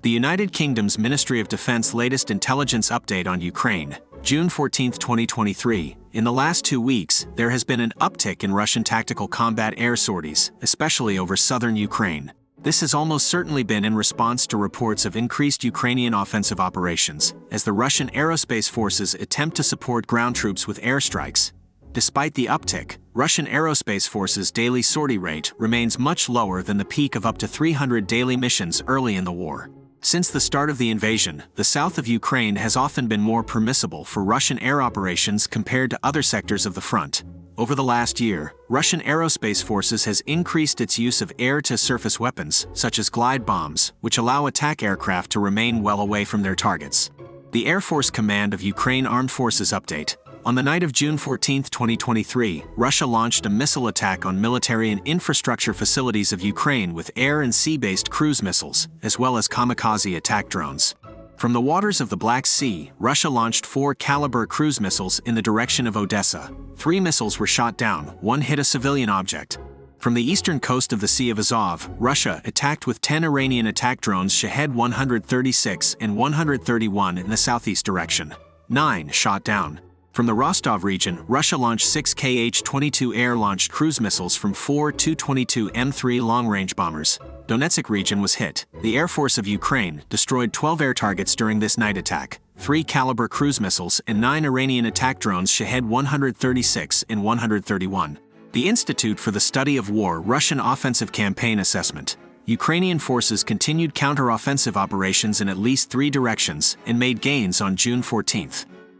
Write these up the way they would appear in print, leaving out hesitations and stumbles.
The United Kingdom's Ministry of Defense latest intelligence update on Ukraine, June 14, 2023. In the last 2 weeks, there has been an uptick in Russian tactical combat air sorties, especially over southern Ukraine. This has almost certainly been in response to reports of increased Ukrainian offensive operations, as the Russian aerospace forces attempt to support ground troops with airstrikes. Despite the uptick, Russian aerospace forces' daily sortie rate remains much lower than the peak of up to 300 daily missions early in the war. Since the start of the invasion, the south of Ukraine has often been more permissible for Russian air operations compared to other sectors of the front. Over the last year, Russian aerospace forces has increased its use of air-to-surface weapons, such as glide bombs, which allow attack aircraft to remain well away from their targets. The Air Force Command of Ukraine Armed Forces update. On the night of June 14, 2023, Russia launched a missile attack on military and infrastructure facilities of Ukraine with air and sea-based cruise missiles, as well as kamikaze attack drones. From the waters of the Black Sea, Russia launched 4 Caliber cruise missiles in the direction of Odessa. 3 missiles were shot down, 1 hit a civilian object. From the eastern coast of the Sea of Azov, Russia attacked with 10 Iranian attack drones Shahed 136 and 131 in the southeast direction. 9 shot down. From the Rostov region, Russia launched 6 Kh-22 air-launched cruise missiles from 4 Tu-22M3 long-range bombers. Donetsk region was hit. The Air Force of Ukraine destroyed 12 air targets during this night attack, 3 Caliber cruise missiles and 9 Iranian attack drones Shahed 136 and 131. The Institute for the Study of War Russian Offensive Campaign Assessment. Ukrainian forces continued counteroffensive operations in at least 3 directions and made gains on June 14.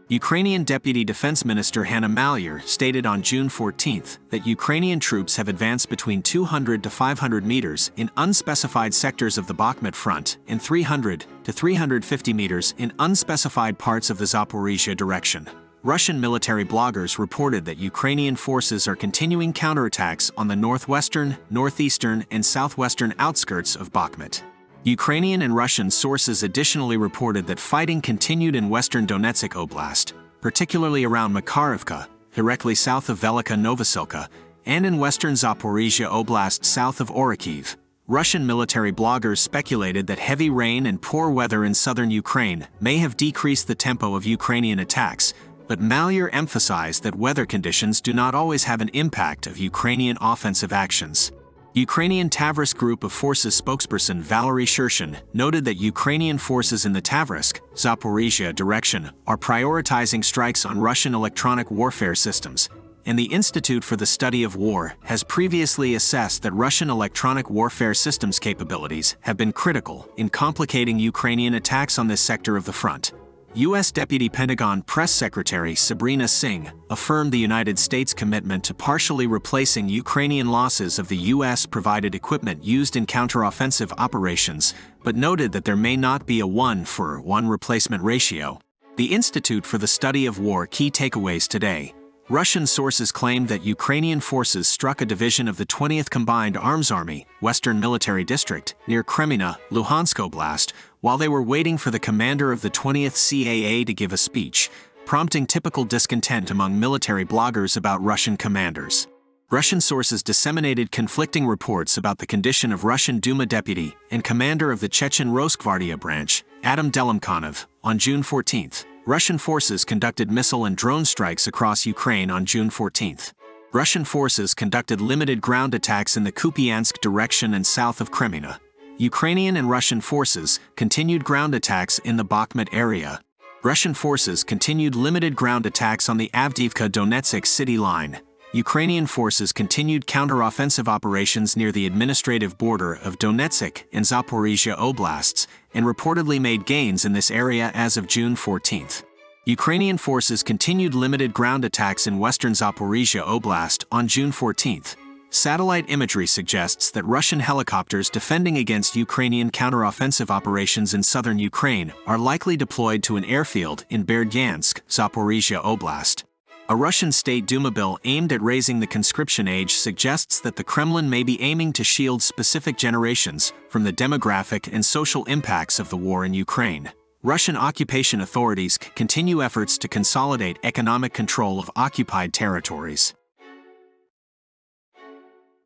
Ukrainian Deputy Defense Minister Hanna Maliar stated on June 14 that Ukrainian troops have advanced between 200 to 500 meters in unspecified sectors of the Bakhmut front and 300 to 350 meters in unspecified parts of the Zaporizhia direction. Russian military bloggers reported that Ukrainian forces are continuing counterattacks on the northwestern, northeastern, and southwestern outskirts of Bakhmut. Ukrainian and Russian sources additionally reported that fighting continued in western Donetsk Oblast, particularly around Makarivka, directly south of Velika Novosilka, and in western Zaporizhia Oblast south of Orikhiv. Russian military bloggers speculated that heavy rain and poor weather in southern Ukraine may have decreased the tempo of Ukrainian attacks, but Maliar emphasized that weather conditions do not always have an impact of Ukrainian offensive actions. Ukrainian Tavrisk Group of Forces spokesperson Valery Shershin noted that Ukrainian forces in the Tavrisk, Zaporizhia direction are prioritizing strikes on Russian electronic warfare systems, and the Institute for the Study of War has previously assessed that Russian electronic warfare systems capabilities have been critical in complicating Ukrainian attacks on this sector of the front. U.S. Deputy Pentagon Press Secretary Sabrina Singh affirmed the United States' commitment to partially replacing Ukrainian losses of the U.S.-provided equipment used in counteroffensive operations, but noted that there may not be a 1-for-1 replacement ratio. The Institute for the Study of War key takeaways today. Russian sources claimed that Ukrainian forces struck a division of the 20th Combined Arms Army, Western Military District, near Kreminna, Luhansk Oblast, while they were waiting for the commander of the 20th CAA to give a speech, prompting typical discontent among military bloggers about Russian commanders. Russian sources disseminated conflicting reports about the condition of Russian Duma deputy and commander of the Chechen Rosgvardia branch, Adam Delimkonov, on June 14. Russian forces conducted missile and drone strikes across Ukraine on June 14. Russian forces conducted limited ground attacks in the Kupiansk direction and south of Kreminna. Ukrainian and Russian forces continued ground attacks in the Bakhmut area. Russian forces continued limited ground attacks on the Avdiivka-Donetsk city line. Ukrainian forces continued counteroffensive operations near the administrative border of Donetsk and Zaporizhia Oblasts, and reportedly made gains in this area as of June 14. Ukrainian forces continued limited ground attacks in western Zaporizhia Oblast on June 14. Satellite imagery suggests that Russian helicopters defending against Ukrainian counteroffensive operations in southern Ukraine are likely deployed to an airfield in Berdyansk, Zaporizhia Oblast. A Russian State Duma bill aimed at raising the conscription age suggests that the Kremlin may be aiming to shield specific generations from the demographic and social impacts of the war in Ukraine. Russian occupation authorities continue efforts to consolidate economic control of occupied territories.